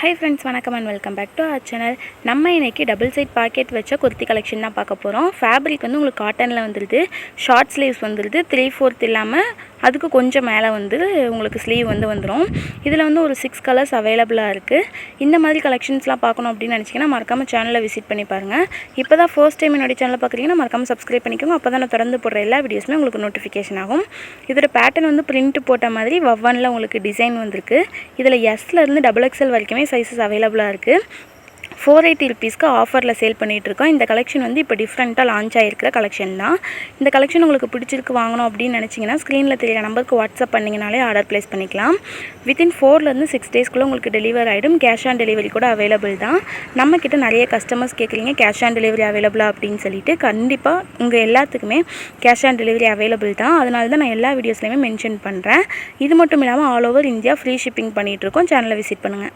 High friends वनक्कम and welcome back to our channel நம்ம இன்னைக்கு டபுள் சைட் பாக்கெட் வச்ச குர்த்தி கலெக்ஷன் தான் பார்க்க போறோம். ஃபேப்ரிக் வந்து உங்களுக்கு காட்டன்ல வந்துருது. ஷார்ட் ஸ்லீவ்ஸ் வந்துருது. 3/4 இல்லாம அதுக்கு கொஞ்சம் மேலே வந்து உங்களுக்கு ஸ்லீவ் வந்து வந்துரும். இதில் வந்து ஒரு 6 கலர்ஸ் அவைலபிளாக இருக்குது. இந்த மாதிரி கலெக்ஷன்ஸ்லாம் பார்க்கணும் அப்படின்னு நினச்சிங்கன்னா மறக்காமல் சேனலை விசிட் பண்ணி பாருங்கள். இப்போ தான் ஃபர்ஸ்ட் டைம் என்னோட சேனலை பார்க்குறீங்கன்னா மறக்காமல் சப்ஸ்கிரைப் பண்ணிக்கோங்க. அப்போ தான் நான் தொடர்ந்து போடுற எல்லா வீடியோஸுமே உங்களுக்கு நோட்டிஃபிகேஷன் ஆகும். இதோட பேட்டர்ன் வந்து பிரிண்ட் போட்ட மாதிரி வவ்வனில் உங்களுக்கு டிசைன் வந்திருக்கு. இதில் எஸ்லேருந்து XXL வரைக்குமே சைஸஸ் அவைலபிளாக இருக்குது. 480 ருபீஸ்க்கு ஆஃபரில் சேல் பண்ணிகிட்ருக்கோம். இந்த கலெக்ஷன் வந்து இப்போ டிஃப்ரெண்ட்டாக லான்ச் ஆகிருக்கிற கலெக்ஷன் தான். இந்த கலெக்ஷன் உங்களுக்கு பிடிச்சிருக்கு வாங்கணும் அப்படின்னு நினச்சிங்கன்னா ஸ்க்ரீனில் தெரியற நம்பருக்கு வாட்ஸ்அப் பண்ணிங்கனாலே ஆர்டர் ப்ளேஸ் பண்ணிக்கலாம். வித்தின் 4லேருந்து 6 டேஸ்க்குள்ளே உங்களுக்கு டெலிவர் ஆகிடும். கேஷ் ஆன் டெலிவரி கூட அவைலபிள் தான். நம்மக்கிட்ட நிறைய கஸ்டமர்ஸ் கேட்குறீங்க கேஷ் ஆன் டெலிவரி அவைலபிளா அப்படின்னு சொல்லிட்டு. கண்டிப்பாக உங்கள் எல்லாத்துக்குமே கேஷ் ஆன் டெலிவரி அவைலபிள் தான். அதனால தான் நான் எல்லா வீடியோஸ்லையுமே மென்ஷன் பண்ணுறேன். இது மட்டும் இல்லாமல் all over India free shipping பண்ணிகிட்ருக்கோம். சேனலை விசிட் பண்ணுங்கள்.